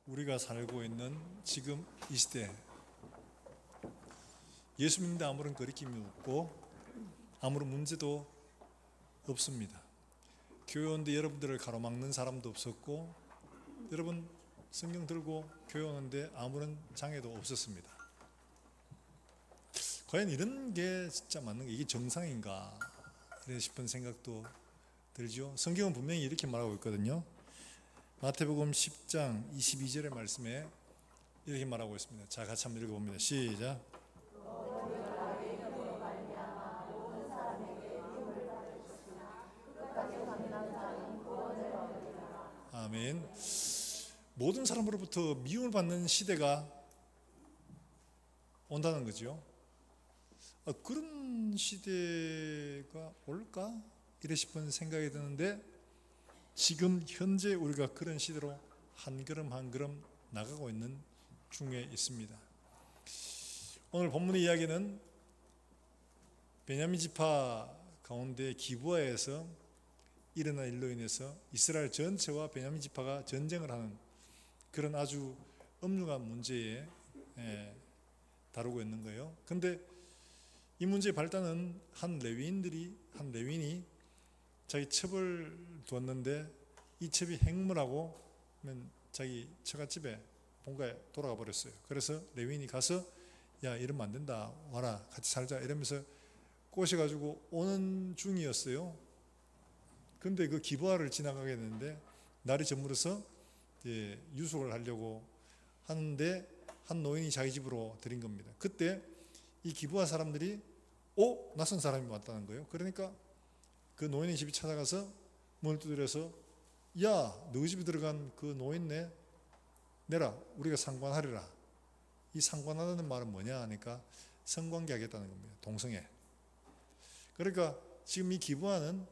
우리가 살고 있는 지금 이 시대, 예수 믿는데 아무런 거리낌이 없고 아무런 문제도 없습니다. 교회 오는데 여러분들을 가로막는 사람도 없었고, 여러분 성경 들고 교회 오는데 아무런 장애도 없었습니다. 과연 이런 게 진짜 맞는 게 이게 정상인가 싶은 생각도 들죠. 성경은 분명히 이렇게 말하고 있거든요. 마태복음 10장 22절의 말씀에 이렇게 말하고 있습니다. 자, 같이 한번 읽어봅니다. 시작. 아멘. 모든 사람으로부터 미움을 받는 시대가 온다는 거죠. 그런 시대가 올까? 이래 싶은 생각이 드는데, 지금 현재 우리가 그런 시대로 한 걸음 한 걸음 나가고 있는 중에 있습니다. 오늘 본문의 이야기는 베냐민 지파 가운데 기브아에서 일어난 일로 인해서 이스라엘 전체와 베냐민 지파가 전쟁을 하는 그런 아주 엄중한 문제에 다루고 있는 거예요. 근데 이 문제의 발단은 한 레위인이 자기 첩을 두었는데 이 첩이 행물하고 자기 처갓집에 본가에 돌아가 버렸어요. 그래서 레위인이 가서 야, 이러면 안 된다, 와라, 같이 살자 이러면서 꼬셔가지고 오는 중이었어요. 근데 그 기브아를 지나가게 됐는데 날이 저물어서 유숙을 하려고 하는데 한 노인이 자기 집으로 들인 겁니다. 그때 이 기브아 사람들이 낯선 사람이 왔다는 거예요. 그러니까 그 노인의 집에 찾아가서 문을 두드려서 야, 너희 집에 들어간 그 노인네 내라, 우리가 상관하리라. 이 상관하다는 말은 뭐냐 하니까 성관계 하겠다는 겁니다. 동성애. 그러니까 지금 이 기브아는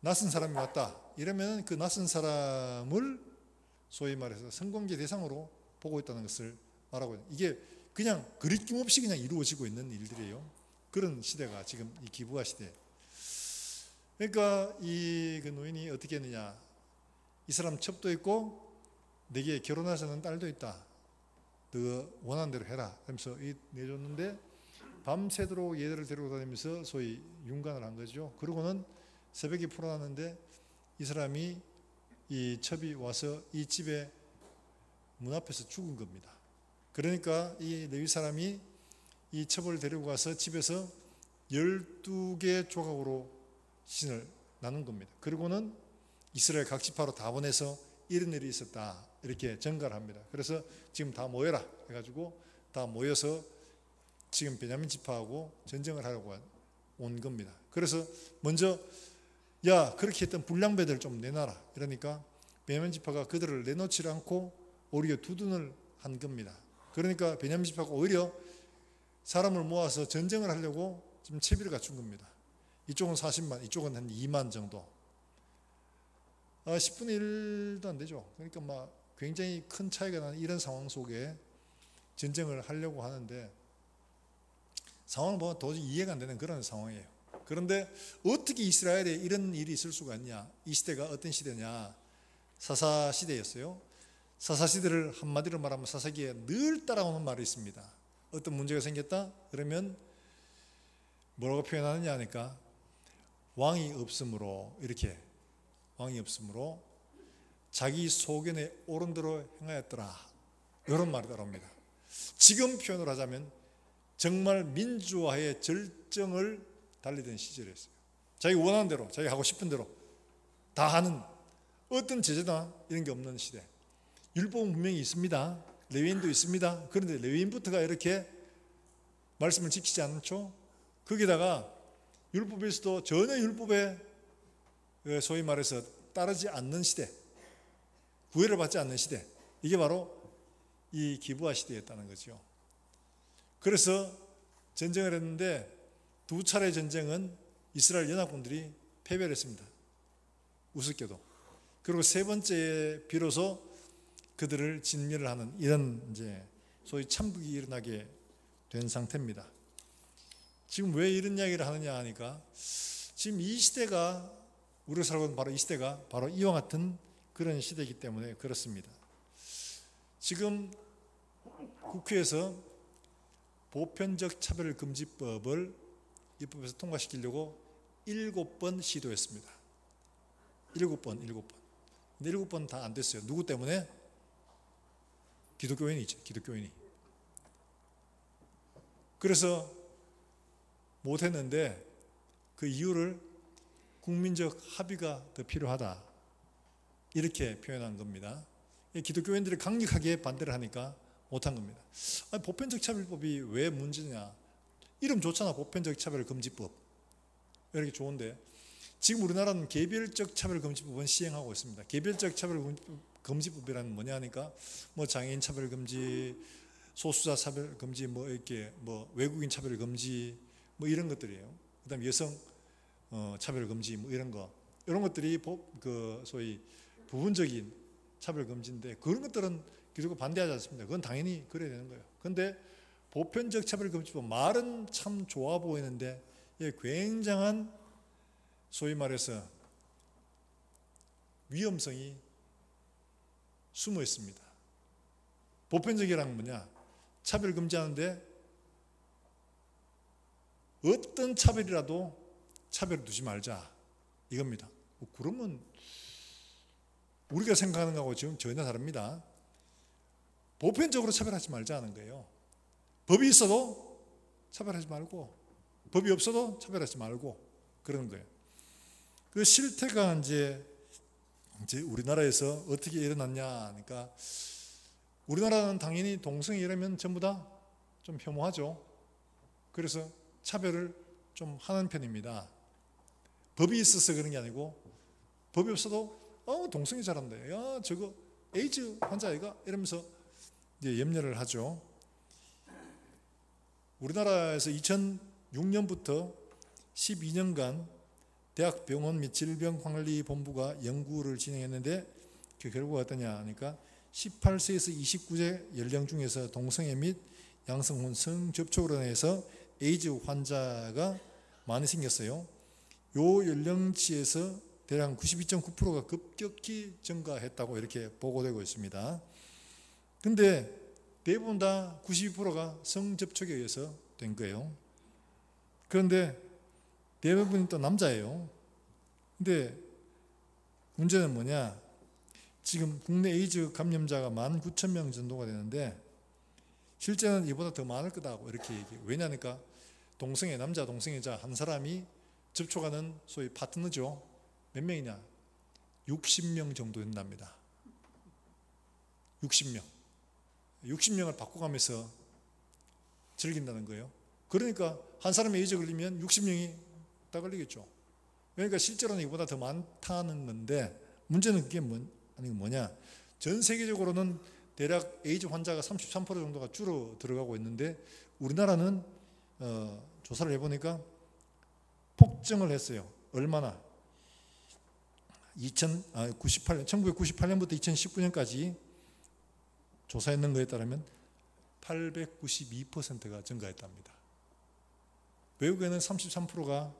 낯선 사람이 왔다 이러면 그 낯선 사람을 소위 말해서 성관계 대상으로 보고 있다는 것을 말하고 있는, 이게 그냥 그리낌 없이 그냥 이루어지고 있는 일들이에요. 그런 시대가 지금 이 기브아 시대. 그러니까 이 그 노인이 어떻게 했느냐, 이 사람 첩도 있고 내게 결혼하자는 딸도 있다, 너 원하는 대로 해라 하면서 내줬는데 밤새도록 얘들을 데리고 다니면서 소위 윤관을 한 거죠. 그러고는 새벽에 풀어놨는데 이 사람이, 이 첩이 와서 이 집에 문 앞에서 죽은 겁니다. 그러니까 이 레위 사람이 이 첩을 데리고 가서 집에서 12개 조각으로 시신을 나눈 겁니다. 그리고는 이스라엘 각 지파로 다 보내서 이런 일이 있었다 이렇게 전가를 합니다. 그래서 지금 다 모여라 해가지고 다 모여서 지금 베냐민 지파하고 전쟁을 하려고 온 겁니다. 그래서 먼저 야, 그렇게 했던 불량배들 좀 내놔라 이러니까 베냐민 지파가 그들을 내놓지 않고 오히려 두둔을 한 겁니다. 그러니까 베냐민 지파가 오히려 사람을 모아서 전쟁을 하려고 지금 채비를 갖춘 겁니다. 이쪽은 40만, 이쪽은 한 2만 정도. 10분의 1도 안 되죠. 그러니까 막 굉장히 큰 차이가 나는 이런 상황 속에 전쟁을 하려고 하는데, 상황을 보면 도저히 이해가 안 되는 그런 상황이에요. 그런데 어떻게 이스라엘에 이런 일이 있을 수가 있냐? 이 시대가 어떤 시대냐? 사사 시대였어요. 사사 시대를 한마디로 말하면 사사기에 늘 따라오는 말이 있습니다. 어떤 문제가 생겼다? 그러면 뭐라고 표현하느냐 하니까 왕이 없으므로, 이렇게 왕이 없으므로 자기 소견에 옳은 대로 행하였더라, 이런 말이 따라옵니다. 지금 표현을 하자면 정말 민주화의 절정을 달리던 시절이었어요. 자기 원하는 대로, 자기 하고 싶은 대로 다 하는, 어떤 제재나 이런 게 없는 시대. 율법은 분명히 있습니다. 레위인도 있습니다. 그런데 레위인부터가 이렇게 말씀을 지키지 않죠. 거기다가 율법에서도 전혀 율법에 소위 말해서 따르지 않는 시대, 구애를 받지 않는 시대, 이게 바로 이 기브아 시대였다는 거죠. 그래서 전쟁을 했는데 두 차례 전쟁은 이스라엘 연합군들이 패배를 했습니다. 우습게도. 그리고 세 번째에 비로소 그들을 진멸을 하는 이런 이제 소위 참극이 일어나게 된 상태입니다. 지금 왜 이런 이야기를 하느냐 하니까, 지금 이 시대가, 우리가 살고 있는 바로 이 시대가 바로 이와 같은 그런 시대이기 때문에 그렇습니다. 지금 국회에서 보편적 차별금지법을 입법에서 통과시키려고 7번 시도했습니다. 7번. 근데 7번 다 안 됐어요. 누구 때문에? 기독교인이죠. 기독교인이. 그래서 못했는데 그 이유를 국민적 합의가 더 필요하다, 이렇게 표현한 겁니다. 기독교인들이 강력하게 반대를 하니까 못한 겁니다. 아니, 보편적 차별법이 왜 문제냐? 이름 좋잖아. 보편적 차별금지법. 이렇게 좋은데 지금 우리나라는 개별적 차별금지법은 시행하고 있습니다. 개별적 차별금지법이라는 뭐냐 하니까 뭐 장애인 차별금지, 소수자 차별금지, 뭐 이렇게 뭐 외국인 차별금지, 뭐 이런 것들이에요. 그다음 여성 차별금지, 뭐 이런 것들이 그 소위 부분적인 차별금지인데, 그런 것들은 기독교 반대하지 않습니다. 그건 당연히 그래야 되는 거예요. 그런데 보편적 차별금지법 말은 참 좋아 보이는데 굉장한 소위 말해서 위험성이 숨어 있습니다. 보편적이라는 뭐냐? 차별 금지하는데 어떤 차별이라도 차별을 두지 말자, 이겁니다. 그러면 우리가 생각하는 거하고 지금 전혀 다릅니다. 보편적으로 차별하지 말자는 거예요. 법이 있어도 차별하지 말고, 법이 없어도 차별하지 말고, 그런 거예요. 그 실태가 이제 우리나라에서 어떻게 일어났냐 하니까, 우리나라는 당연히 동성애 이러면 전부 다 좀 혐오하죠. 그래서 차별을 좀 하는 편입니다. 법이 있어서 그런 게 아니고, 법이 없어도 동성애 잘한다, 야 저거 에이즈 환자애가, 이러면서 이제 염려를 하죠. 우리나라에서 2006년부터 12년간 대학병원 및 질병관리본부가 연구를 진행했는데 그 결과가 어떠냐 하니까 18세에서 29세 연령 중에서 동성애 및 양성혼 성접촉으로 인해서 에이즈 환자가 많이 생겼어요. 요 연령치에서 대략 92.9%가 급격히 증가했다고 이렇게 보고되고 있습니다. 근데 대부분 다 92%가 성접촉에 의해서 된 거예요. 그런데 대부분이 또 남자예요. 근데 문제는 뭐냐? 지금 국내 에이즈 감염자가 19,000명 정도가 되는데 실제는 이보다 더 많을 거다고 이렇게 얘기해요. 왜냐니까 동성애, 남자 동성애자 한 사람이 접촉하는 소위 파트너죠. 몇 명이냐? 60명 정도 된답니다. 60명을 바꿔가면서 즐긴다는 거예요. 그러니까 한 사람이 에이즈 걸리면 60명이 다 걸리겠죠. 그러니까 실제로는 이보다 더 많다는 건데, 문제는 그게 뭐냐? 전 세계적으로는 대략 에이즈 환자가 33% 정도가 줄어들어가고 있는데, 우리나라는 조사를 해보니까 폭증을 했어요. 얼마나? 1998년부터 2019년까지 조사했는 거에 따르면 892%가 증가했답니다. 외국에는 33%가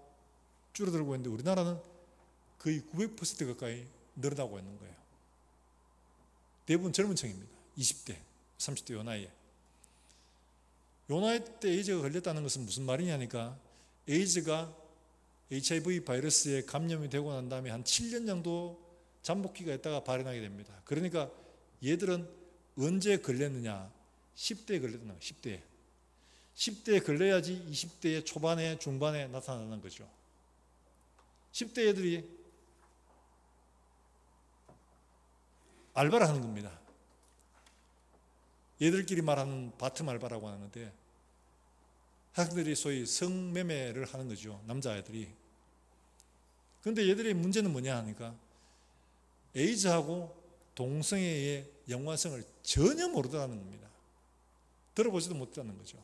줄어들고 있는데 우리나라는 거의 900% 가까이 늘어나고 있는 거예요. 대부분 젊은 층입니다. 20대, 30대 요 나이에. 요 나이 때 에이즈가 걸렸다는 것은 무슨 말이냐니까, 에이즈가 HIV 바이러스에 감염이 되고 난 다음에 한 7년 정도 잠복기가 있다가 발현하게 됩니다. 그러니까 얘들은 언제 걸렸느냐? 10대에 걸렸나? 10대에 걸려야지 20대의 초반에 중반에 나타나는 거죠. 10대 애들이 알바를 하는 겁니다. 얘들끼리 말하는 바텀 알바라고 하는 건데, 학생들이 소위 성매매를 하는 거죠. 남자애들이. 그런데 얘들의 문제는 뭐냐 하니까 에이즈하고 동성애의 연관성을 전혀 모르더라는 겁니다. 들어보지도 못하는 거죠.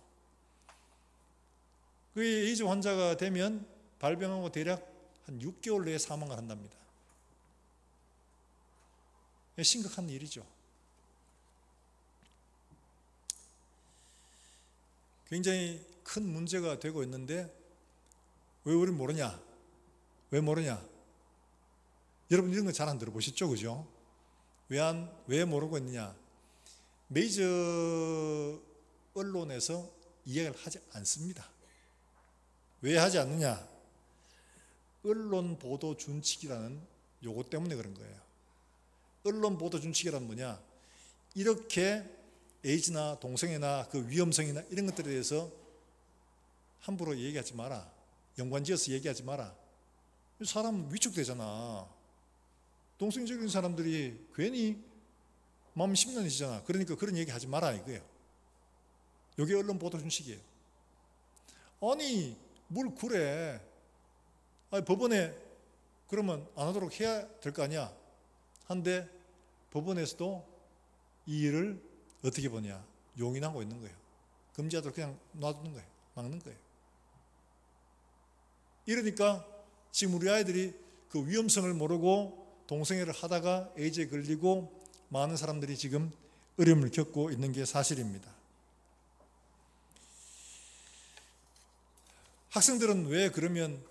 그 에이즈 환자가 되면 발병하고 대략 한 6개월 내에 사망을 한답니다. 심각한 일이죠. 굉장히 큰 문제가 되고 있는데 왜 우리는 모르냐? 왜 모르냐? 여러분 이런 거 잘 안 들어보셨죠? 그죠? 왜 모르고 있느냐? 메이저 언론에서 이야기를 하지 않습니다. 왜 하지 않느냐? 언론 보도 준칙이라는 요거 때문에 그런 거예요. 언론 보도 준칙이란 뭐냐? 이렇게 에이즈나 동성애나 그 위험성이나 이런 것들에 대해서 함부로 얘기하지 마라. 연관지어서 얘기하지 마라. 사람 위축되잖아. 동성애적인 사람들이 괜히 마음 심란해지잖아. 그러니까 그런 얘기 하지 마라 이거예요. 이게 언론 보도 준칙이에요. 아니 뭘 그래. 아니, 법원에 그러면 안 하도록 해야 될 거 아니야. 한데 법원에서도 이 일을 어떻게 보냐, 용인하고 있는 거예요. 금지하도록 그냥 놔두는 거예요. 막는 거예요. 이러니까 지금 우리 아이들이 그 위험성을 모르고 동성애를 하다가 에이즈에 걸리고 많은 사람들이 지금 어려움을 겪고 있는 게 사실입니다. 학생들은 왜 그러면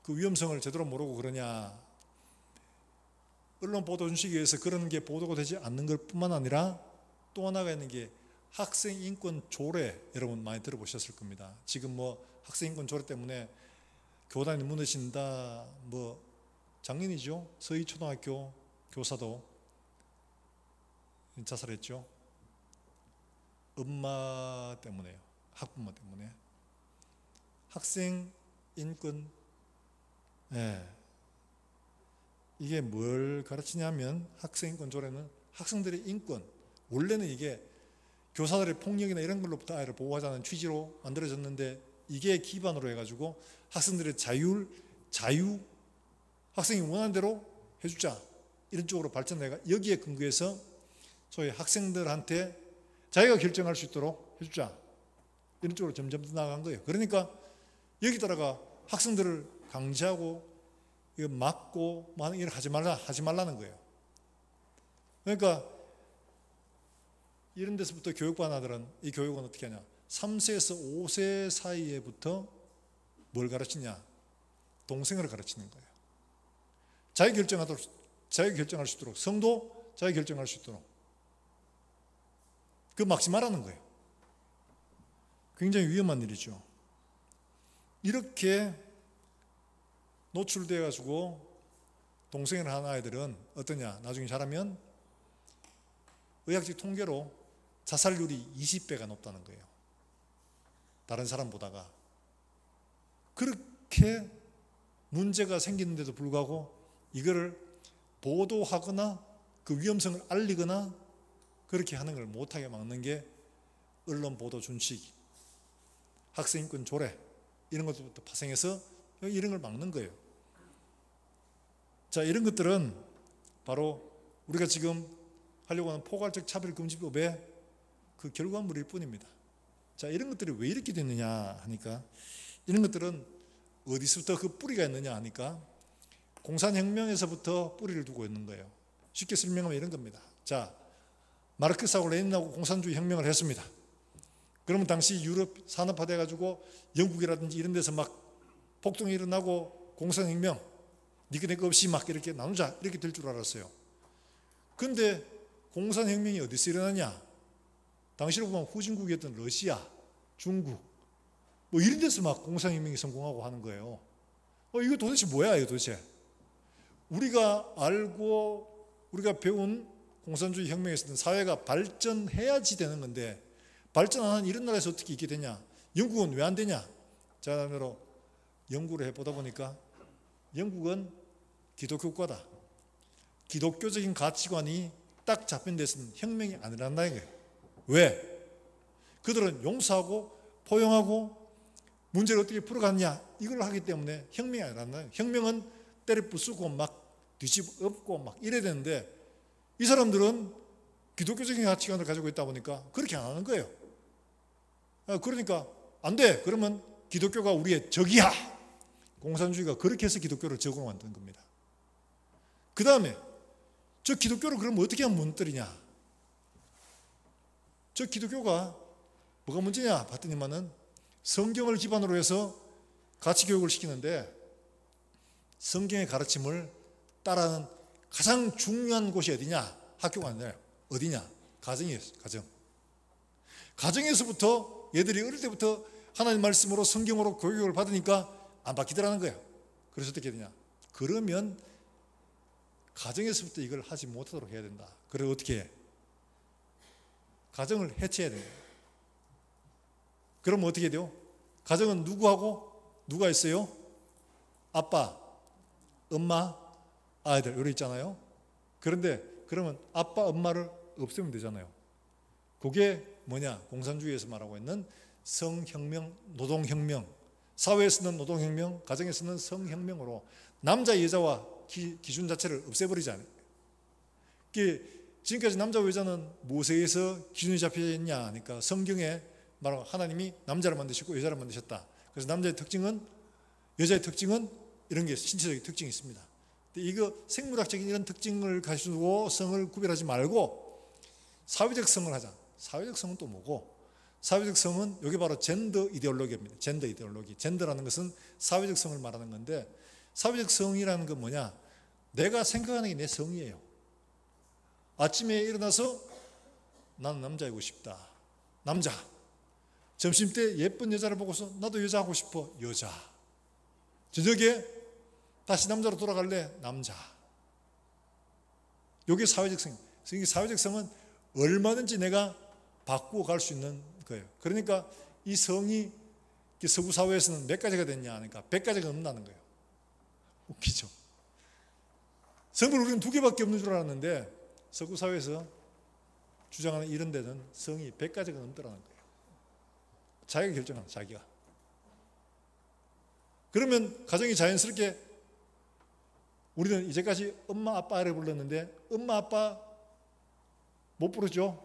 그 위험성을 제대로 모르고 그러냐? 언론 보도 준칙에 의해서 그런 게 보도가 되지 않는 것 뿐만 아니라 또 하나가 있는 게 학생 인권 조례, 여러분 많이 들어보셨을 겁니다. 지금 뭐 학생 인권 조례 때문에 교단이 무너진다, 뭐 작년이죠. 서희초등학교 교사도 자살했죠. 엄마 때문에요. 학부모 때문에. 학생 인권, 이게 뭘 가르치냐면 학생 인권 조례는 학생들의 인권, 원래는 이게 교사들의 폭력이나 이런 걸로부터 아이를 보호하자는 취지로 만들어졌는데 이게 기반으로 해가지고 학생들의 자유, 학생이 원하는 대로 해주자 이런 쪽으로 발전해가 여기에 근거해서 소위 학생들한테 자기가 결정할 수 있도록 해주자 이런 쪽으로 점점 더 나아간 거예요. 그러니까 여기다가 학생들을 강제하고 이거 막고 이걸 하지 말라는 거예요. 그러니까 이런 데서부터 교육받는 아들은 이 교육은 어떻게 하냐? 3세에서 5세 사이에부터 뭘 가르치냐? 동성애를 가르치는 거예요. 자기 결정할 수 있도록, 성도 자기 결정할 수 있도록 그 막지 말라는 거예요. 굉장히 위험한 일이죠. 이렇게 노출되어 가지고 동성애를 하는 아이들은 어떠냐? 나중에 자라면 의학적 통계로 자살률이 20배가 높다는 거예요. 다른 사람보다가. 그렇게 문제가 생기는데도 불구하고 이거를 보도하거나 그 위험성을 알리거나 그렇게 하는 걸 못하게 막는 게 언론 보도 준칙, 학생인권 조례 이런 것부터 파생해서 이런 걸 막는 거예요. 자, 이런 것들은 바로 우리가 지금 하려고 하는 포괄적 차별금지법의 그 결과물일 뿐입니다. 자, 이런 것들이 왜 이렇게 됐느냐 하니까 이런 것들은 어디서부터 그 뿌리가 있느냐 하니까 공산혁명에서부터 뿌리를 두고 있는 거예요. 쉽게 설명하면 이런 겁니다. 자, 마르크스하고 레닌하고 공산주의 혁명을 했습니다. 그러면 당시 유럽 산업화돼 가지고 영국이라든지 이런 데서 막 폭동이 일어나고 공산혁명 니꺼 내꺼 없이 막 이렇게 나누자 이렇게 될 줄 알았어요. 그런데 공산혁명이 어디서 일어나냐? 당시로 보면 후진국이었던 러시아, 중국 뭐 이런 데서 막 공산혁명이 성공하고 하는 거예요. 이거 도대체 뭐야 이거 도대체? 우리가 알고 우리가 배운 공산주의 혁명에서는 사회가 발전해야지 되는 건데 발전 안 하는 이런 나라에서 어떻게 있게 되냐? 영국은 왜 안 되냐? 자, 다음으로 연구를 해보다 보니까 영국은 기독교과다. 기독교적인 가치관이 딱 잡힌 데서는 혁명이 안 일어난다는 거예요. 왜? 그들은 용서하고 포용하고 문제를 어떻게 풀어갔냐 이걸 하기 때문에 혁명이 안 일어난다는 거예요. 혁명은 때려 부수고 막 뒤집어 엎고 막 이래야 되는데 이 사람들은 기독교적인 가치관을 가지고 있다 보니까 그렇게 안 하는 거예요. 그러니까 안 돼. 그러면 기독교가 우리의 적이야. 공산주의가 그렇게 해서 기독교를 적으로 만든 겁니다. 그 다음에 저 기독교를 그럼 어떻게 하면 무너뜨리냐? 저 기독교가 뭐가 문제냐 봤더니만은 성경을 기반으로 해서 가치교육을 시키는데 성경의 가르침을 따라하는 가장 중요한 곳이 어디냐? 학교가 아니라 어디냐? 가정이었어요. 가정에서부터 얘들이 어릴 때부터 하나님 말씀으로 성경으로 교육을 받으니까 안 바뀌더라는 거예요. 그래서 어떻게 되냐? 그러면 가정에서부터 이걸 하지 못하도록 해야 된다. 그래 어떻게 해? 가정을 해체해야 된다. 그러면 어떻게 돼요? 가정은 누구하고 누가 있어요? 아빠, 엄마, 아이들 이렇게 있잖아요. 그런데 그러면 아빠, 엄마를 없애면 되잖아요. 그게 뭐냐? 공산주의에서 말하고 있는 성혁명, 노동혁명, 사회에서는 노동혁명, 가정에서는 성혁명으로 남자, 여자와 기준 자체를 없애버리지 않아요. 지금까지 남자와 여자는 무엇에서 기준이 잡혀있냐 하니까 성경에 말하고 하나님이 남자를 만드셨고 여자를 만드셨다. 그래서 남자의 특징은, 여자의 특징은 이런 게 신체적인 특징이 있습니다. 근데 이거 생물학적인 이런 특징을 가지고 성을 구별하지 말고 사회적 성을 하자. 사회적 성은 또 뭐고? 사회적 성은 여기 바로 젠더 이데올로기입니다. 젠더 이데올로기. 젠더라는 것은 사회적 성을 말하는 건데, 사회적 성이라는 건 뭐냐? 내가 생각하는 게 내 성이에요. 아침에 일어나서 나는 남자이고 싶다. 남자. 점심때 예쁜 여자를 보고서 나도 여자 하고 싶어. 여자. 저녁에 다시 남자로 돌아갈래. 남자. 이게 사회적 성. 이 사회적 성은 얼마든지 내가 바꾸어 갈 수 있는 거예요. 그러니까 이 성이 서구 사회에서는 몇 가지가 됐냐 하니까 100가지가 넘는다는 거예요. 웃기죠. 성을 우리는 2개밖에 없는 줄 알았는데 서구 사회에서 주장하는 이런 데는 성이 100가지가 넘더라는 거예요. 자기가 결정하는, 자기가. 그러면 가정이 자연스럽게, 우리는 이제까지 엄마 아빠를 불렀는데 엄마 아빠 못 부르죠.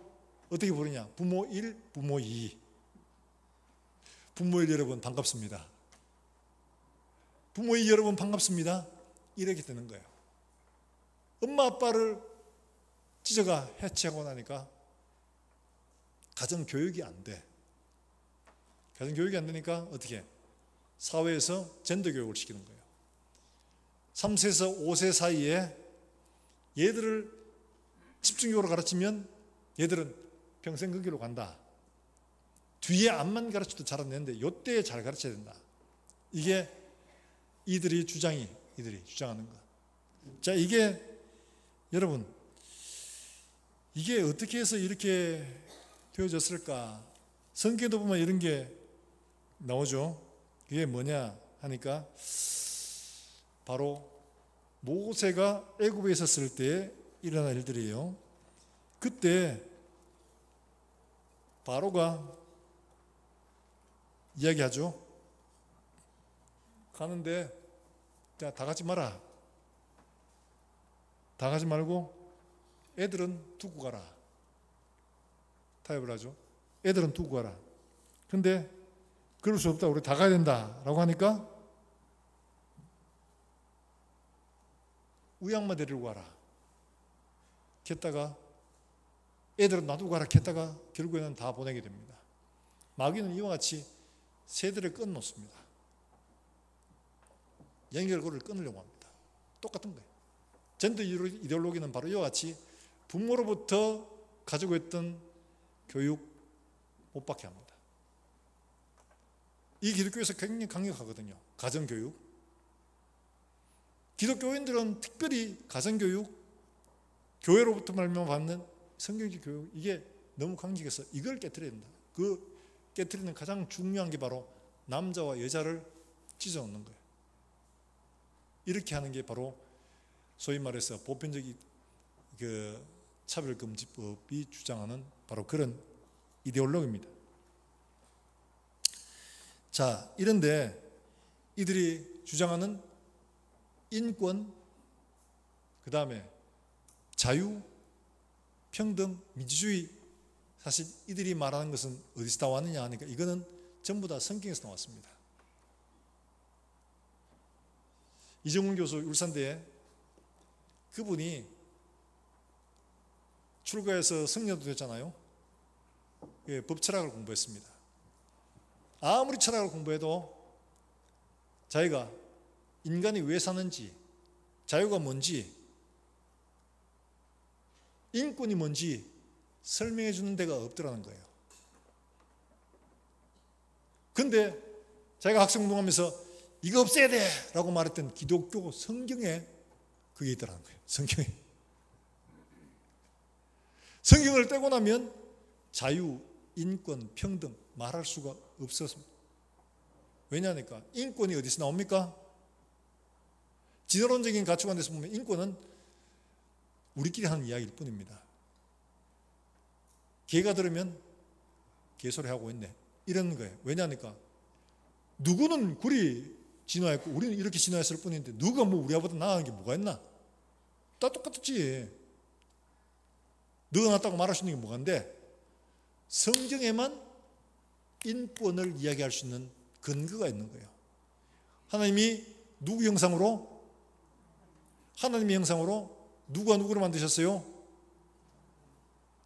어떻게 부르냐? 부모 1, 부모 2. 부모 1 여러분 반갑습니다. 부모 2 여러분 반갑습니다. 이렇게 되는 거예요. 엄마 아빠를 찢어가 해체하고 나니까 가정교육이 안 돼. 가정교육이 안 되니까 어떻게 해? 사회에서 젠더 교육을 시키는 거예요. 3세에서 5세 사이에 얘들을 집중적으로 가르치면 얘들은 평생 그 길로 간다. 뒤에 앞만 가르쳐도 잘 안 되는데 이때에 잘 가르쳐야 된다. 이게 이들이 주장하는 거. 자, 이게 여러분, 이게 어떻게 해서 이렇게 되어졌을까? 성경에도 보면 이런 게 나오죠. 그게 뭐냐 하니까 바로 모세가 애굽에 있었을 때 일어난 일들이에요. 그때 바로가 이야기하죠. 가는데 자, 다 가지 마라. 다 가지 말고 애들은 두고 가라. 타협을 하죠. 애들은 두고 가라. 근데 그럴 수 없다. 우리 다 가야 된다라고 하니까 우양만 데리고 가라. 겠다가 애들은 놔두고 가라 겠다가 결국에는 다 보내게 됩니다. 마귀는 이와 같이 세대를 끊어놓습니다. 연결고리를 끊으려고 합니다. 똑같은 거예요. 젠더 이데올로기는 바로 이와 같이 부모로부터 가지고 있던 교육 못 받게 합니다. 이 기독교에서 굉장히 강력하거든요. 가정교육. 기독교인들은 특별히 가정교육, 교회로부터 말미암아 받는 성경적 교육, 이게 너무 강력해서 이걸 깨트려야 된다. 그 깨트리는 가장 중요한 게 바로 남자와 여자를 찢어놓는 거예요. 이렇게 하는 게 바로 소위 말해서 보편적인 그 차별금지법이 주장하는 바로 그런 이데올로기입니다. 자, 이런데 이들이 주장하는 인권, 그 다음에 자유, 평등, 민주주의, 사실 이들이 말하는 것은 어디서 나왔느냐 하니까 이거는 전부 다 성경에서 나왔습니다. 이정훈 교수 울산대에 그분이 출가해서 성녀도 됐잖아요. 예, 법철학을 공부했습니다. 아무리 철학을 공부해도 자기가 인간이 왜 사는지, 자유가 뭔지, 인권이 뭔지 설명해 주는 데가 없더라는 거예요. 근데 자기가 학생운동하면서 이거 없애야 돼 라고 말했던 기독교 성경에 그게 있더라는 거예요. 성경을 떼고 나면 자유, 인권, 평등 말할 수가 없었습니다. 왜냐하니까 인권이 어디서 나옵니까? 진화론적인 가치관에서 보면 인권은 우리끼리 하는 이야기일 뿐입니다. 개가 들으면 개소리 하고 있네 이런 거예요. 왜냐하니까 누구는 그리 진화했고 우리는 이렇게 진화했을 뿐인데 누가 뭐 우리보다 나은 게 뭐가 있나? 다 똑같았지. 너가 낫다고 말할 수 있는 게 뭐가 있는데 성경에만 인권을 이야기할 수 있는 근거가 있는 거예요. 하나님이 누구 형상으로? 하나님의 형상으로 누가 누구를 만드셨어요?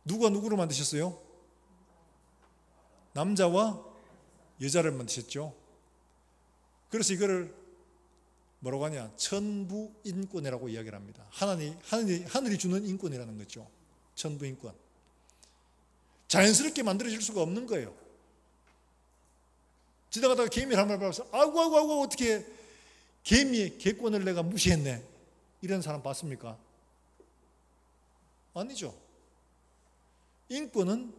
누가 누구를 만드셨어요? 남자와 여자를 만드셨죠. 그래서 이거를 뭐라고 하냐? 천부인권이라고 이야기를 합니다. 하늘이 주는 인권이라는 거죠. 천부인권. 자연스럽게 만들어질 수가 없는 거예요. 지나가다가 개미를 한 마리 봐서 아이고 어떻게 개미의 개권을 내가 무시했네 이런 사람 봤습니까? 아니죠. 인권은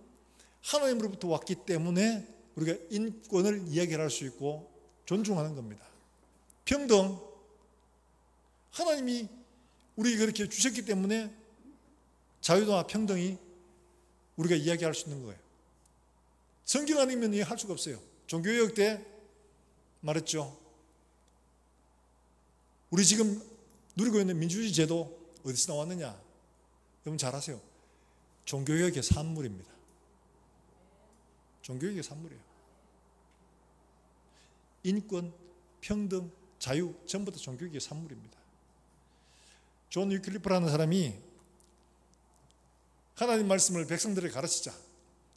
하나님으로부터 왔기 때문에 우리가 인권을 이야기할 수 있고 존중하는 겁니다. 평등, 하나님이 우리에게 그렇게 주셨기 때문에 자유와 평등이 우리가 이야기할 수 있는 거예요. 성경 아니면 이해할 수가 없어요. 종교개혁 때 말했죠. 우리 지금 누리고 있는 민주주의 제도 어디서 나왔느냐? 여러분 잘 아세요. 종교개혁의 산물입니다. 종교개혁의 산물이에요. 인권, 평등, 자유 전부 다 종교개혁의 산물입니다. 존 위클리프라는 사람이 하나님 말씀을 백성들에게 가르치자.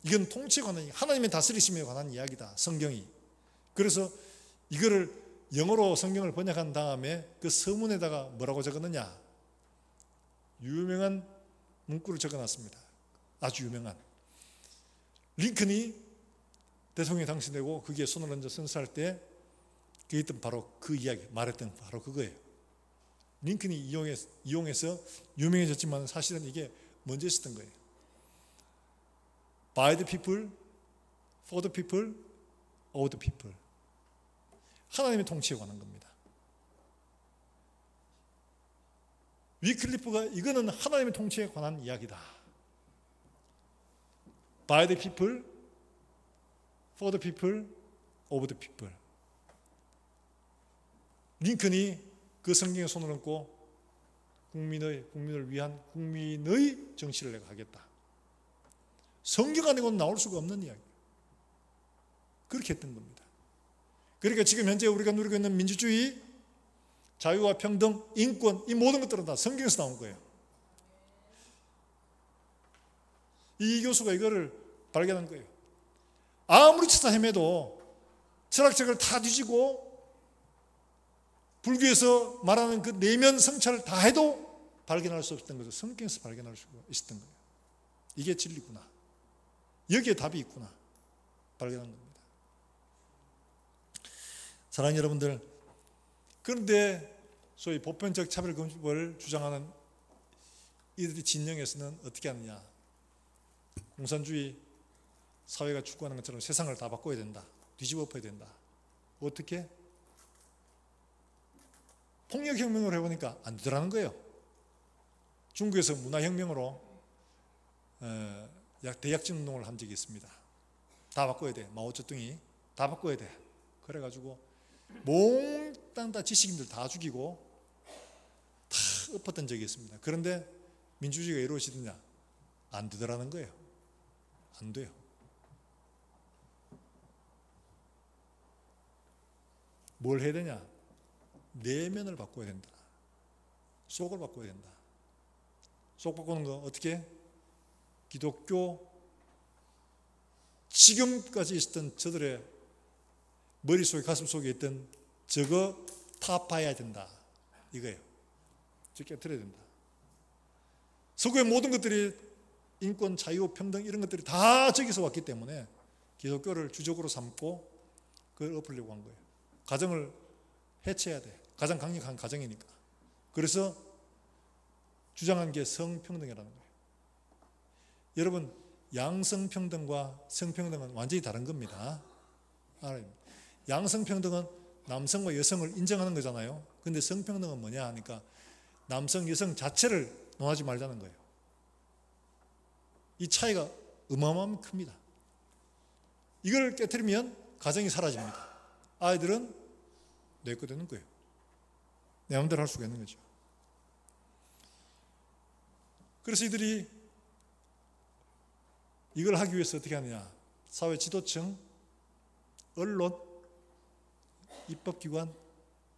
이건 통치에 관한 하나님의 다스리심에 관한 이야기다. 성경이. 그래서 이거를 영어로 성경을 번역한 다음에 그 서문에다가 뭐라고 적었느냐? 유명한 문구를 적어놨습니다. 아주 유명한. 링컨이 대통령이 당선되고 거기에 손을 얹어 선서할 때 그게 있던 바로 그 이야기, 말했던 바로 그거예요. 링컨이 이용해서 유명해졌지만 사실은 이게 먼저 있었던 거예요. By the people, for the people, of the people. 하나님의 통치에 관한 겁니다. 위클리프가 이거는 하나님의 통치에 관한 이야기다. By the people, for the people, of the people. 링컨이 그 성경에 손을 얹고 국민을 위한 국민의 정치를 내가 하겠다. 성경 아니고는 나올 수가 없는 이야기. 그렇게 했던 겁니다. 그러니까 지금 현재 우리가 누리고 있는 민주주의, 자유와 평등, 인권 이 모든 것들은 다 성경에서 나온 거예요. 이 교수가 이거를 발견한 거예요. 아무리 찾아 헤매도 철학책을 다 뒤지고 불교에서 말하는 그 내면 성찰을 다 해도 발견할 수 없었던 거죠. 성경에서 발견할 수가 있었던 거예요. 이게 진리구나. 여기에 답이 있구나. 발견한 겁니다. 사랑하는 여러분들, 그런데 소위 보편적 차별금지법을 주장하는 이들이 진영에서는 어떻게 하느냐? 공산주의 사회가 추구하는 것처럼 세상을 다 바꿔야 된다. 뒤집어 엎어야 된다. 어떻게? 폭력혁명을 해보니까 안 되더라는 거예요. 중국에서 문화혁명으로 대약진 운동을 한 적이 있습니다. 다 바꿔야 돼. 마오쩌둥이 다 바꿔야 돼. 그래가지고 몽땅 다 지식인들 다 죽이고 다 엎었던 적이 있습니다. 그런데 민주주의가 이루어지느냐? 안 되더라는 거예요. 안 돼요. 뭘 해야 되냐? 내면을 바꿔야 된다. 속을 바꿔야 된다. 속 바꾸는 거 어떻게? 기독교 지금까지 있었던 저들의 머릿속에 가슴속에 있던 저거 타파해야 된다. 이거예요. 저 깨트려야 된다. 서구의 모든 것들이 인권, 자유, 평등 이런 것들이 다 저기서 왔기 때문에 기독교를 주적으로 삼고 그걸 엎으려고 한 거예요. 가정을 해체해야 돼. 가장 강력한 가정이니까. 그래서 주장한 게 성평등이라는 거예요. 여러분, 양성평등과 성평등은 완전히 다른 겁니다. 양성평등은 남성과 여성을 인정하는 거잖아요. 근데 성평등은 뭐냐 하니까 남성, 여성 자체를 논하지 말자는 거예요. 이 차이가 어마어마하게 큽니다. 이걸 깨트리면 가정이 사라집니다. 아이들은 내 거 되는 거예요. 내 마음대로 할 수가 있는 거죠. 그래서 이들이 이걸 하기 위해서 어떻게 하느냐. 사회 지도층, 언론, 입법기관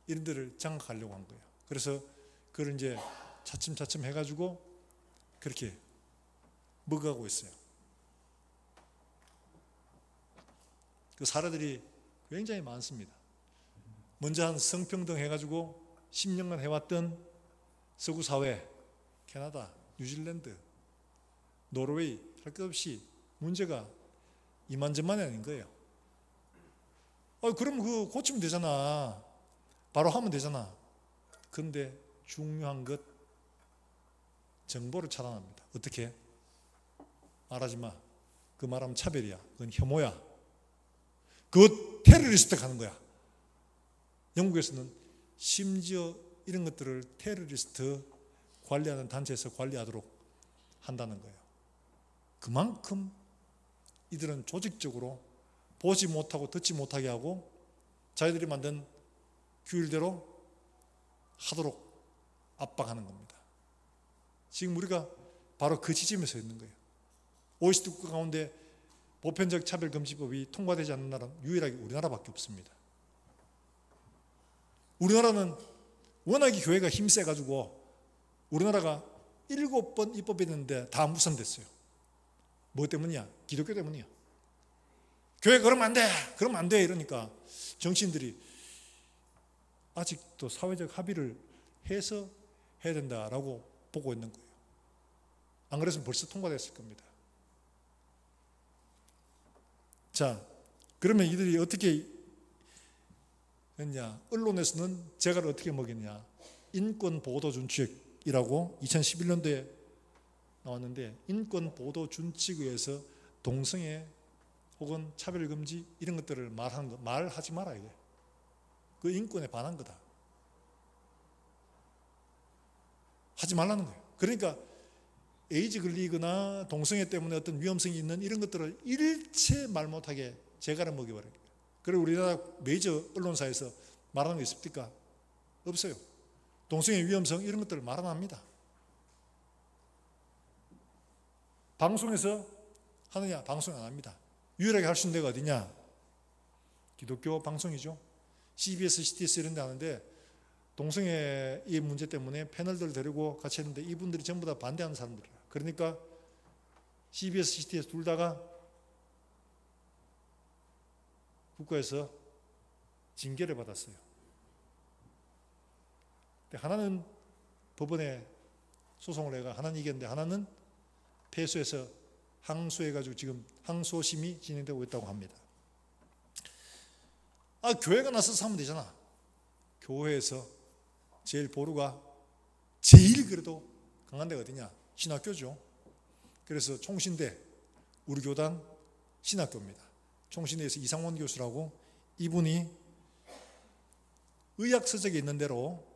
이런 데를 장악하려고 한 거예요. 그래서 그걸 이제 차츰차츰 해가지고 그렇게 먹어가고 있어요. 그 사례들이 굉장히 많습니다. 먼저 한 성평등 해가지고 10년간 해왔던 서구 사회, 캐나다, 뉴질랜드, 노르웨이 할 것 없이 문제가 이만저만이 아닌 거예요. 그럼 그거 고치면 되잖아. 바로 하면 되잖아. 그런데 중요한 것, 정보를 차단합니다. 어떻게? 말하지 마. 그 말하면 차별이야. 그건 혐오야. 그것 테러리스트 하는 거야. 영국에서는 심지어 이런 것들을 테러리스트 관리하는 단체에서 관리하도록 한다는 거예요. 그만큼 이들은 조직적으로 보지 못하고 듣지 못하게 하고 자기들이 만든 규율대로 하도록 압박하는 겁니다. 지금 우리가 바로 그 지점에 서 있는 거예요. OECD 국가 가운데 보편적 차별금지법이 통과되지 않는 나라는 유일하게 우리나라밖에 없습니다. 우리나라는 워낙에 교회가 힘세가지고 우리나라가 7번 입법했는데 다 무산됐어요. 뭐 때문이야? 기독교 때문이야. 교회 그러면 안 돼! 그러면 안 돼! 이러니까 정치인들이 아직도 사회적 합의를 해서 해야 된다라고 보고 있는 거예요. 안 그랬으면 벌써 통과됐을 겁니다. 자, 그러면 이들이 어떻게 했냐? 언론에서는 제가를 어떻게 먹였냐? 인권보도준칙이라고 2011년도에 나왔는데 인권보도준칙에 의해서 동성애 혹은 차별금지 이런 것들을 말하는 거, 말하지 마라 이게. 그 인권에 반한 거다. 하지 말라는 거예요. 그러니까 에이즈 걸리거나 동성애 때문에 어떤 위험성이 있는 이런 것들을 일체 말 못하게 재갈아 먹여버려요. 그리고 우리나라 메이저 언론사에서 말하는 거 있습니까? 없어요. 동성애 위험성 이런 것들을 말 안 합니다. 방송에서 하느냐? 방송 안 합니다. 유일하게 할 수 있는 데가 어디냐? 기독교 방송이죠. CBS, CTS 이런 데 하는데 동성애 이 문제 때문에 패널들 데리고 같이 했는데 이분들이 전부 다 반대하는 사람들이에요. 그러니까 CBS, CTS 둘 다가 국가에서 징계를 받았어요. 하나는 법원에 소송을 해가 하나는 이겼는데 하나는 패소해서 항소해가지고 지금 항소심이 진행되고 있다고 합니다. 교회가 나서서 하면 되잖아. 교회에서 제일 보루가 제일 그래도 강한 데가 어디냐? 신학교죠. 그래서 총신대, 우리 교단 신학교입니다. 총신대에서 이상원 교수라고 이분이 의학서적에 있는 대로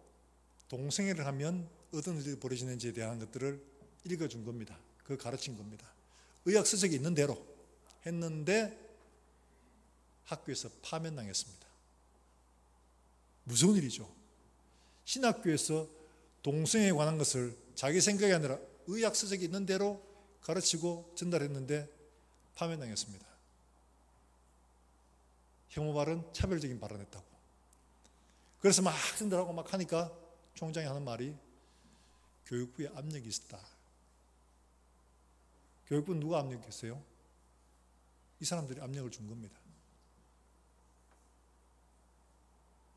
동성애를 하면 어떤 일이 벌어지는지에 대한 것들을 읽어준 겁니다. 그걸 가르친 겁니다. 의학서적에 있는 대로 했는데 학교에서 파면당했습니다. 무서운 일이죠. 신학교에서 동성애에 관한 것을 자기 생각이 아니라 의학서적에 있는 대로 가르치고 전달했는데 파면당했습니다. 혐오 발언, 차별적인 발언했다고. 그래서 막 전달하고 막 하니까 총장이 하는 말이 교육부에 압력이 있었다. 교육부는 누가 압력했어요? 이 사람들이 압력을 준 겁니다.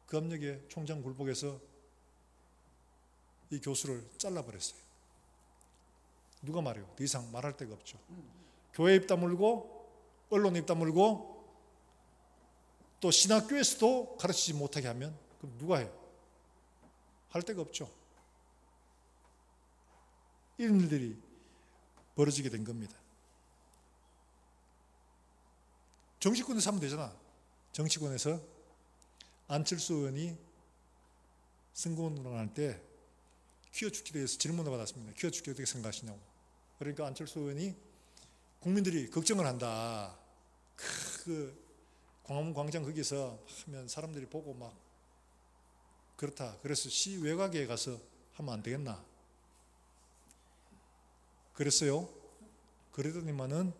그 압력에 총장 굴복해서 이 교수를 잘라버렸어요. 누가 말해요? 더 이상 말할 데가 없죠. 교회 입 다물고 언론 입 다물고 또 신학교에서도 가르치지 못하게 하면 그럼 누가 해요? 할 데가 없죠. 이런 일들이 벌어지게 된 겁니다. 정치권에서 하면 되잖아. 정치권에서 안철수 의원이 선거운동을 할 때 퀴어 죽기에 대해서 질문을 받았습니다. 퀴어 죽기 어떻게 생각하시냐고. 그러니까 안철수 의원이 국민들이 걱정을 한다. 그 광화문 광장 거기서 하면 사람들이 보고 막 그렇다. 그래서 시 외곽에 가서 하면 안 되겠나. 그랬어요. 그러더니만은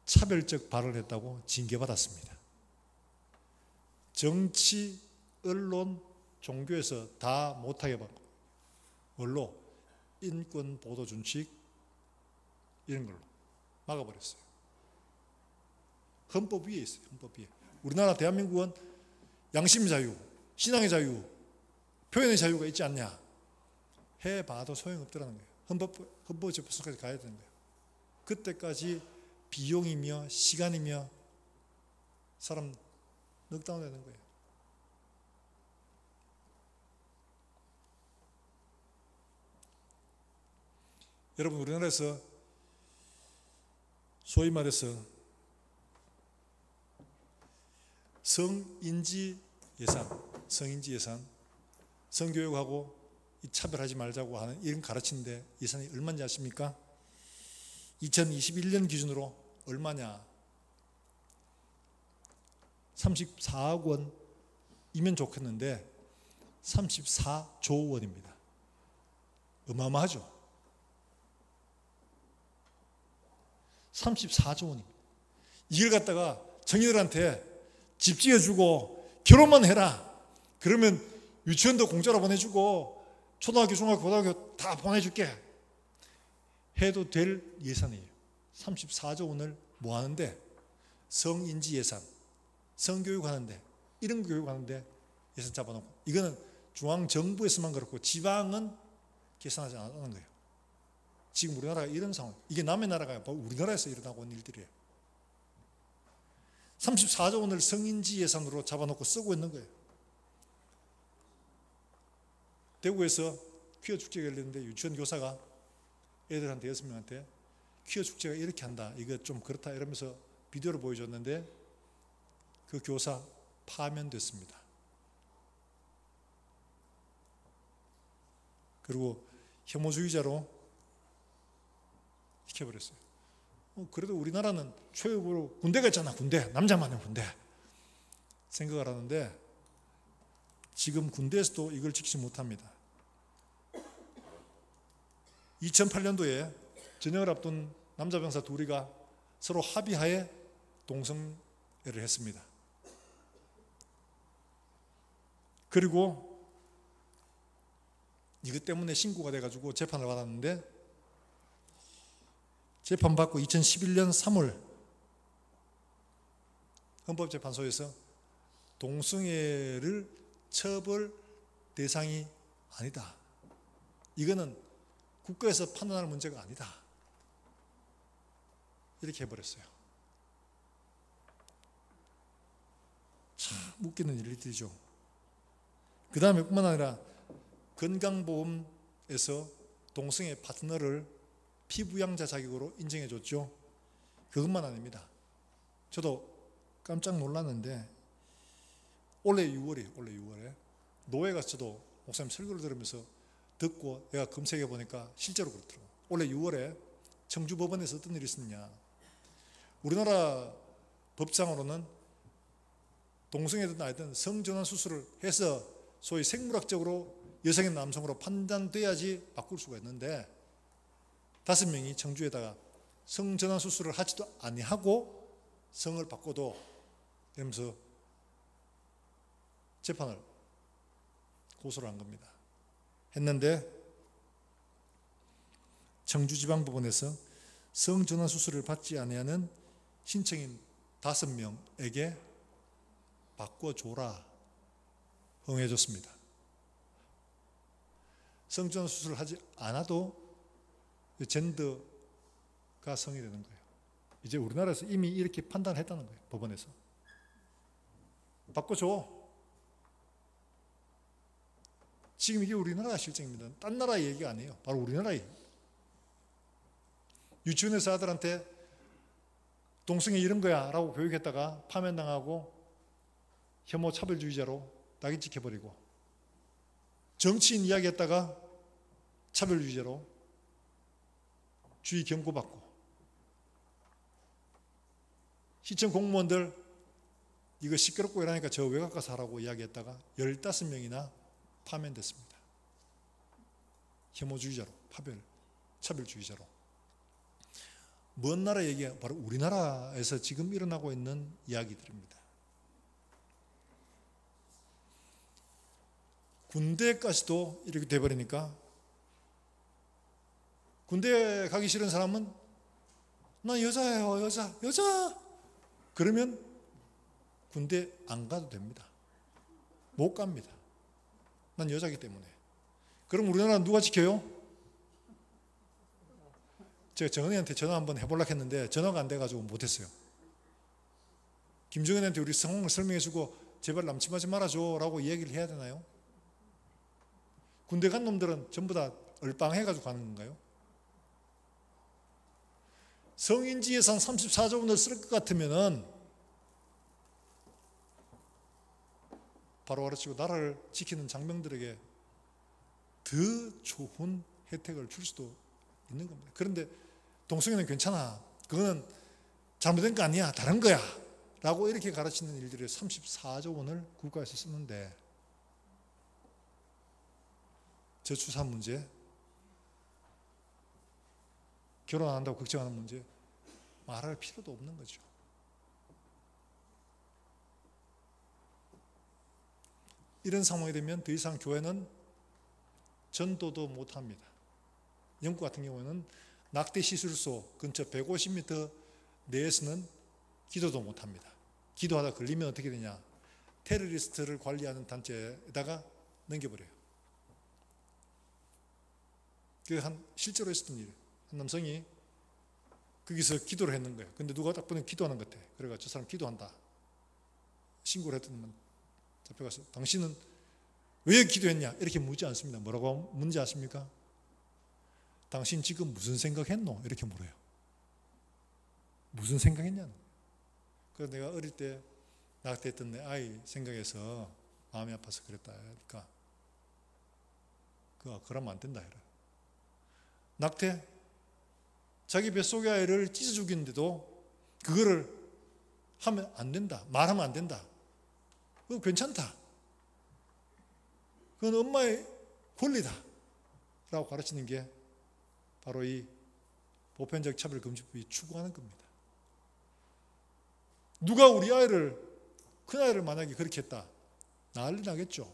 차별적 발언을 했다고 징계받았습니다. 정치, 언론, 종교에서 다 못하게 받고 뭘로? 인권 보도 준칙 이런 걸로 막아버렸어요. 헌법 위에 있어요. 헌법 위에. 우리나라 대한민국은 양심의 자유, 신앙의 자유, 표현의 자유가 있지 않냐. 해봐도 소용없더라는 거예요. 헌법재판소까지 가야 되는 거예요. 그때까지 비용이며 시간이며 사람 넉다운 되는 거예요. 여러분, 우리나라에서 소위 말해서 성인지 예산, 성교육하고 차별하지 말자고 하는 이런 가르치는데 예산이 얼마인지 아십니까? 2021년 기준으로 얼마냐? 34억 원이면 좋겠는데 34조 원입니다. 어마어마하죠? 34조 원입니다. 이걸 갖다가 청년들한테 집 지어주고 결혼만 해라. 그러면 유치원도 공짜로 보내주고 초등학교, 중학교, 고등학교 다 보내줄게. 해도 될 예산이에요. 34조 원을 뭐 하는데? 성인지 예산, 성교육 하는데, 이런 교육 하는데 예산 잡아놓고, 이거는 중앙정부에서만 그렇고 지방은 계산하지 않는 거예요. 지금 우리나라가 이런 상황, 이게 남의 나라가 우리나라에서 일어나고 있는 일들이에요. 34조 원을 성인지 예산으로 잡아놓고 쓰고 있는 거예요. 대구에서 퀴어 축제가 열렸는데 유치원 교사가 애들한테 6명한테 퀴어 축제가 이렇게 한다, 이거 좀 그렇다 이러면서 비디오를 보여줬는데 그 교사 파면됐습니다. 그리고 혐오주의자로 시켜버렸어요. 그래도 우리나라는 최고로 군대가 있잖아. 군대, 남자만 해 군대 생각을 하는데 지금 군대에서도 이걸 지키지 못합니다. 2008년도에 전역을 앞둔 남자 병사 둘이가 서로 합의하에 동성애를 했습니다. 그리고 이것 때문에 신고가 돼가지고 재판을 받았는데 재판받고 2011년 3월 헌법재판소에서 동성애를 처벌 대상이 아니다. 이거는 국가에서 판단할 문제가 아니다. 이렇게 해버렸어요. 참 웃기는 일들이죠. 그 다음에 뿐만 아니라 건강보험에서 동성애 파트너를 피부양자 자격으로 인정해 줬죠. 그것만 아닙니다. 저도 깜짝 놀랐는데 올해 6월에 노회가 저도 목사님 설교를 들으면서 듣고 내가 검색해 보니까 실제로 그렇더라고요. 올해 6월에 청주법원에서 어떤 일이 있었냐. 우리나라 법상으로는 동성애든 아이든 성전환 수술을 해서 소위 생물학적으로 여성인 남성으로 판단돼야지 바꿀 수가 있는데 5명이 청주에다가 성전환 수술을 하지도 아니하고 성을 바꿔도 이러면서 재판을 고소를 한 겁니다. 했는데 청주지방법원에서 성전환 수술을 받지 아니하는 신청인 5명에게 바꿔줘라 흥해줬습니다. 성전환 수술을 하지 않아도 젠더가 성이 되는 거예요. 이제 우리나라에서 이미 이렇게 판단했다는 거예요. 법원에서. 바꿔줘. 지금 이게 우리나라 실정입니다. 딴 나라 얘기가 아니에요. 바로 우리나라 얘기. 유치원에서 아들한테 동성애 이런 거야 라고 교육했다가 파면당하고 혐오 차별주의자로 낙인 찍혀버리고, 정치인 이야기했다가 차별주의자로 주의 경고받고, 시청 공무원들 이거 시끄럽고 이러니까 저 외곽 가서 하라고 이야기했다가 15명이나 파면됐습니다. 혐오주의자로, 차별주의자로. 먼 나라 얘기가 바로 우리나라에서 지금 일어나고 있는 이야기들입니다. 군대까지도 이렇게 돼버리니까, 군대 가기 싫은 사람은 난 여자예요, 여자. 그러면 군대 안 가도 됩니다. 못 갑니다. 난 여자이기 때문에. 그럼 우리나라는 누가 지켜요? 제가 정은이한테 전화 한번 해보려고 했는데 전화가 안 돼가지고 못했어요. 김정은한테 우리 상황을 설명해주고 제발 남침하지 말아줘 라고 이야기를 해야 되나요? 군대 간 놈들은 전부 다 얼빵해가지고 가는 건가요? 성인지 예산 34조 원을 쓸 것 같으면은 바로 가르치고 나라를 지키는 장병들에게 더 좋은 혜택을 줄 수도 있는 겁니다. 그런데 동성애는 괜찮아, 그거는 잘못된 거 아니야, 다른 거야 라고 이렇게 가르치는 일들에 34조 원을 국가에서 쓰는데, 저출산 문제, 결혼 안 한다고 걱정하는 문제 말할 필요도 없는 거죠. 이런 상황이 되면 더 이상 교회는 전도도 못합니다. 영국 같은 경우에는 낙태 시술소 근처 150m 내에서는 기도도 못합니다. 기도하다 걸리면 어떻게 되냐, 테러리스트를 관리하는 단체에다가 넘겨버려요. 그 실제로 있었던 일, 한 남성이 거기서 기도를 했는 거예요. 근데 누가 딱 보니 기도하는 것 같아. 그래가지고 저 사람 기도한다 신고를 했더니 잡혀가서 당신은 왜 기도했냐 이렇게 묻지 않습니다. 뭐라고 묻지 않습니까? 당신 지금 무슨 생각했노? 이렇게 물어요. 무슨 생각했냐는. 그래서 내가 어릴 때 낙태했던 내 아이 생각해서 마음이 아파서 그랬다. 그러니까 그러면 안 된다 해라. 낙태, 자기 뱃속의 아이를 찢어 죽이는데도 그거를 하면 안 된다, 말하면 안 된다, 그건 괜찮다, 그건 엄마의 권리다 라고 가르치는 게 바로 이 보편적 차별금지법이 추구하는 겁니다. 누가 우리 아이를, 큰아이를 만약에 그렇게 했다, 난리 나겠죠.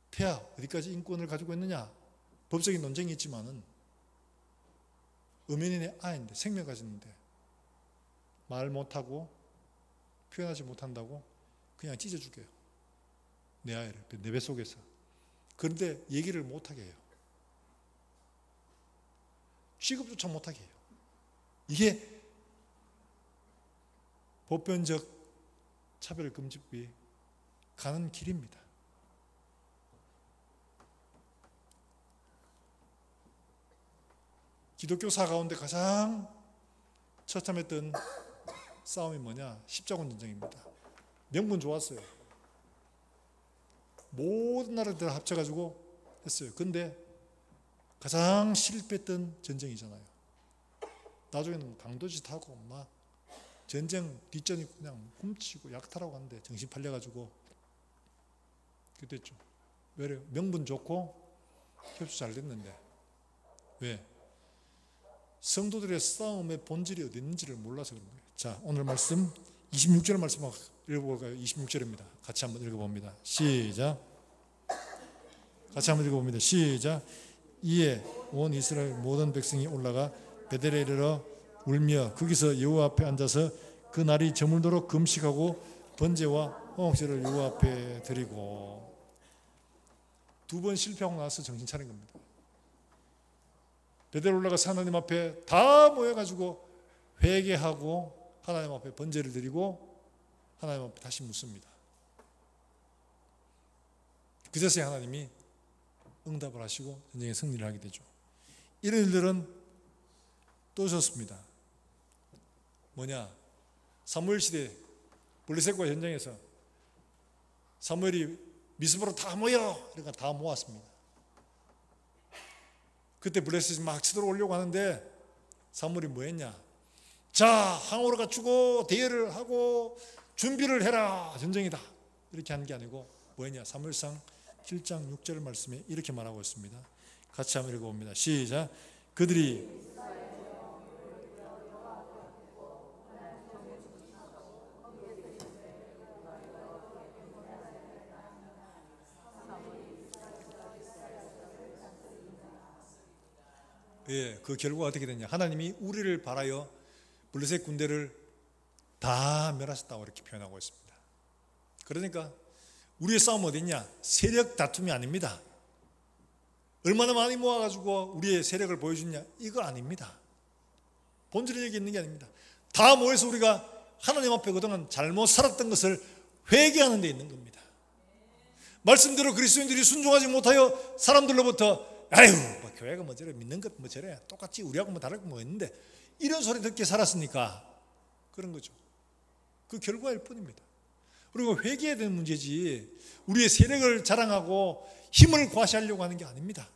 태아 어디까지 인권을 가지고 있느냐, 법적인 논쟁이 있지만은 음연인의 아이인데, 생명 가졌는데 말 못하고 표현하지 못한다고 그냥 찢어 죽여요. 내 아이를 내 뱃속에서. 그런데 얘기를 못하게 해요. 취급조차 못하게 해요. 이게 보편적 차별금지법이 가는 길입니다. 기독교사 가운데 가장 처참했던 싸움이 뭐냐? 십자군 전쟁입니다. 명분 좋았어요. 모든 나라들 합쳐가지고 했어요. 근데 가장 실패했던 전쟁이잖아요. 나중에는 강도짓하고 막 전쟁 뒷전이 그냥 훔치고 약탈하고 하는데 정신 팔려가지고 그랬죠. 왜? 명분 좋고 협조 잘 됐는데. 왜? 성도들의 싸움의 본질이 어디 있는지를 몰라서 그런 거예요. 자, 오늘 말씀 26절 말씀 읽어볼까요? 26절입니다. 같이 한번 읽어봅니다. 시작. 같이 한번 읽어봅니다. 시작. 이에 온 이스라엘 모든 백성이 올라가 베델에 이르러 울며 거기서 여호와 앞에 앉아서 그 날이 저물도록 금식하고 번제와 홍옥제를 여호와 앞에 드리고. 2번 실패하고 나서 정신 차린 겁니다. 베델 올라가서 하나님 앞에 다 모여가지고 회개하고 하나님 앞에 번제를 드리고 하나님 앞에 다시 묻습니다. 그제서야 하나님이 응답을 하시고 전쟁의 승리를 하게 되죠. 이런 일들은 또 있었습니다. 뭐냐? 사무엘 시대 블레셋과 현장에서 사무엘이 미스바로 다 모여! 그러니까 다 모았습니다. 그때 블레셋이 막 치들어오려고 하는데 사무엘이 뭐 했냐? 자, 항우를 갖추고 대회를 하고 준비를 해라! 전쟁이다! 이렇게 한 게 아니고 뭐 했냐? 사무엘상 7장 6절 말씀에 이렇게 말하고 있습니다. 같이 한번 읽어봅니다. 시작. 그들이 그 결과가 어떻게 됐냐? 하나님이 우리를 바라여 블레셋 군대를 다 멸하셨다고 이렇게 표현하고 있습니다. 그러니까 우리의 싸움은 어딨냐? 세력 다툼이 아닙니다. 얼마나 많이 모아가지고 우리의 세력을 보여주냐? 이거 아닙니다. 본질은 여기 있는 게 아닙니다. 다 모여서 우리가 하나님 앞에 그동안 잘못 살았던 것을 회개하는 데 있는 겁니다. 말씀대로 그리스도인들이 순종하지 못하여 사람들로부터 아유, 뭐 교회가 뭐 저래, 믿는 것 뭐 저래, 똑같지, 우리하고 뭐 다를 거 뭐 있는데, 이런 소리 듣게 살았으니까 그런 거죠. 그 결과일 뿐입니다. 그리고 회개해야 되는 문제지 우리의 세력을 자랑하고 힘을 과시하려고 하는 게 아닙니다.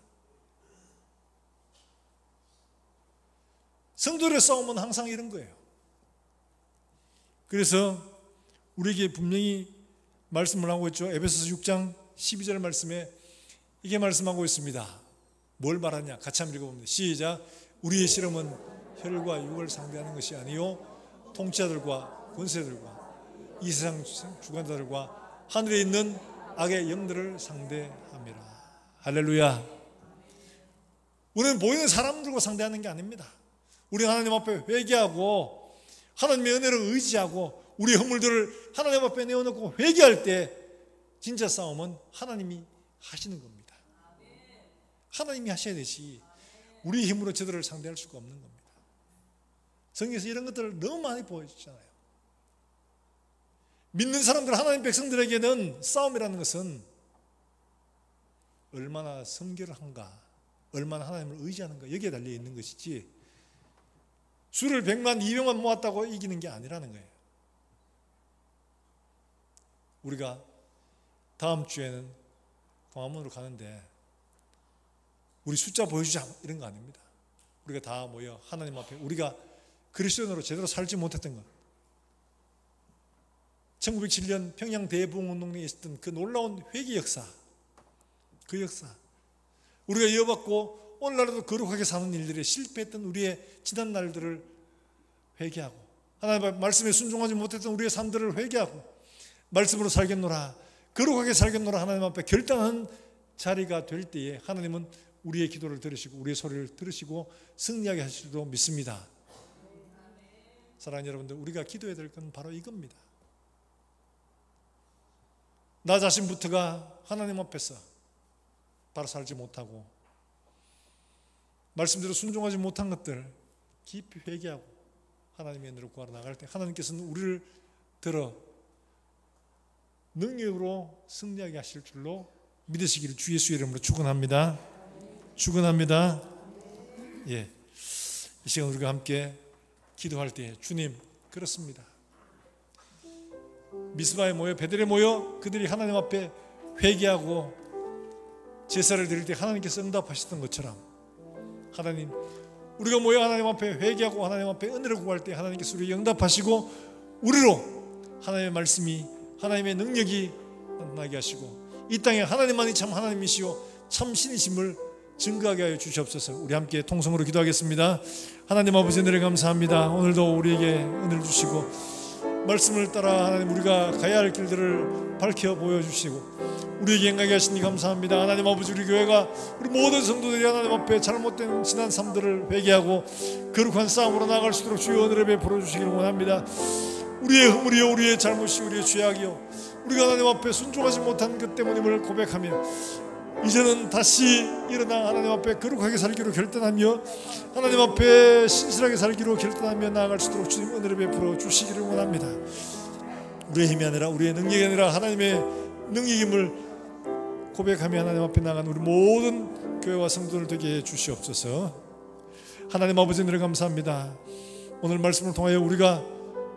성도들의 싸움은 항상 이런 거예요. 그래서 우리에게 분명히 말씀을 하고 있죠. 에베소서 6장 12절 말씀에 이게 말씀하고 있습니다. 뭘 말하냐? 같이 한번 읽어봅니다. 시작. 우리의 실험은 혈과 육을 상대하는 것이 아니요 통치자들과 권세들과 이 세상 주관자들과 하늘에 있는 악의 영들을 상대함이라. 할렐루야. 우리는 보이는 사람들과 상대하는 게 아닙니다. 우리 하나님 앞에 회개하고 하나님의 은혜를 의지하고 우리의 허물들을 하나님 앞에 내어놓고 회개할 때 진짜 싸움은 하나님이 하시는 겁니다. 하나님이 하셔야 되지 우리 힘으로 저들을 상대할 수가 없는 겁니다. 성경에서 이런 것들을 너무 많이 보여주잖아요. 믿는 사람들, 하나님 백성들에게는 싸움이라는 것은 얼마나 성결한가, 얼마나 하나님을 의지하는가 여기에 달려 있는 것이지 수를 100만, 200만 모았다고 이기는 게 아니라는 거예요. 우리가 다음 주에는 광화문으로 가는데 우리 숫자 보여주자 이런 거 아닙니다. 우리가 다 모여 하나님 앞에 우리가 그리스도인으로 제대로 살지 못했던 것, 1907년 평양 대부흥운동에 있었던 그 놀라운 회개 역사, 그 역사, 우리가 이어받고 오늘날에도 거룩하게 사는 일들에 실패했던 우리의 지난 날들을 회개하고 하나님의 말씀에 순종하지 못했던 우리의 삶들을 회개하고 말씀으로 살겠노라, 거룩하게 살겠노라 하나님 앞에 결단하는 자리가 될 때에 하나님은 우리의 기도를 들으시고 우리의 소리를 들으시고 승리하게 하실 줄도 믿습니다. 사랑하는 여러분들, 우리가 기도해야 될 건 바로 이겁니다. 나 자신부터가 하나님 앞에서 바로 살지 못하고 말씀대로 순종하지 못한 것들 깊이 회개하고 하나님의 은혜를 구하러 나갈 때 하나님께서는 우리를 들어 능력으로 승리하게 하실 줄로 믿으시기를 주 예수의 이름으로 축원합니다. 축원합니다. 예, 이 시간 우리가 함께 기도할 때 주님, 그렇습니다. 미스바에 모여 베델에 모여 그들이 하나님 앞에 회개하고 제사를 드릴 때 하나님께서 응답하셨던 것처럼 하나님, 우리가 모여 하나님 앞에 회개하고 하나님 앞에 은혜를 구할 때 하나님께서 우리에게 응답하시고 우리로 하나님의 말씀이, 하나님의 능력이 나타나게 하시고 이 땅에 하나님만이 참 하나님이시오 참 신이심을 증거하게 하여 주시옵소서. 우리 함께 통성으로 기도하겠습니다. 하나님 아버지, 은혜를 감사합니다. 오늘도 우리에게 은혜를 주시고 말씀을 따라 하나님 우리가 가야 할 길들을 밝혀 보여주시고 우리에게 행하게 하시니 감사합니다. 하나님 아버지, 우리 교회가 우리 모든 성도들이 하나님 앞에 잘못된 지난 삶들을 회개하고 거룩한 싸움으로 나아갈 수 있도록 주의 은혜를 베풀어 주시기를 원합니다. 우리의 허물이요, 우리의 잘못이, 우리의 죄악이요, 우리가 하나님 앞에 순종하지 못한 것 때문임을 고백하며 이제는 다시 일어나 하나님 앞에 거룩하게 살기로 결단하며 하나님 앞에 신실하게 살기로 결단하며 나아갈 수 있도록 주님 은혜를 베풀어 주시기를 원합니다. 우리의 힘이 아니라 우리의 능력이 아니라 하나님의 능력임을 고백하며 하나님 앞에 나간 우리 모든 교회와 성도들 되게 해 주시옵소서. 하나님 아버지 은혜를 감사합니다. 오늘 말씀을 통하여 우리가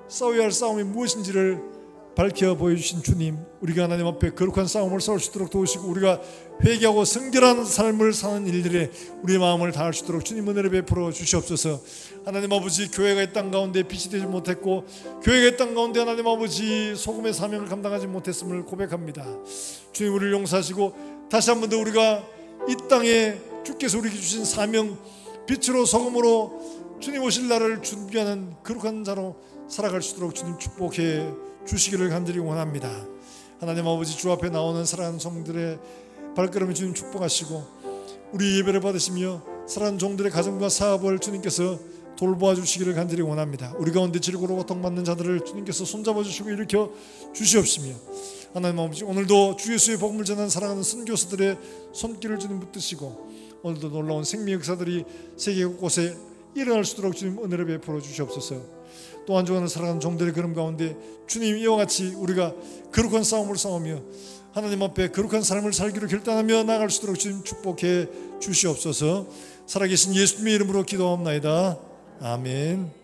싸워야 할 싸움이 무엇인지를 밝혀 보여주신 주님, 우리가 하나님 앞에 거룩한 싸움을 싸울 수 있도록 도우시고 우리가 회개하고 성결한 삶을 사는 일들에 우리의 마음을 다할 수 있도록 주님 은혜를 베풀어 주시옵소서. 하나님 아버지, 교회가 이 땅 가운데 빛이 되지 못했고 교회가 이 땅 가운데 하나님 아버지 소금의 사명을 감당하지 못했음을 고백합니다. 주님, 우리를 용서하시고 다시 한 번 더 우리가 이 땅에 주께서 우리에게 주신 사명, 빛으로 소금으로 주님 오실 날을 준비하는 거룩한 자로 살아갈 수 있도록 주님 축복해 주시기를 간절히 원합니다. 하나님 아버지, 주 앞에 나오는 사랑하는 종들의 발걸음을 주님 축복하시고 우리 예배를 받으시며 사랑하는 종들의 가정과 사업을 주님께서 돌보아 주시기를 간절히 원합니다. 우리 가운데 질고로 고통받는 자들을 주님께서 손잡아 주시고 일으켜 주시옵시며 하나님 아버지, 오늘도 주 예수의 복음을 전하는 사랑하는 선교사들의 손길을 주님 붙드시고 오늘도 놀라운 생명 역사들이 세계 곳곳에 일어날 수 있도록 주님 은혜를 베풀어 주시옵소서. 또 한 주간을 살아가는 종들의 걸음 가운데 주님, 이와 같이 우리가 거룩한 싸움을 싸우며 하나님 앞에 거룩한 삶을 살기로 결단하며 나아갈 수 있도록 주님 축복해 주시옵소서. 살아계신 예수님의 이름으로 기도합나이다. 아멘.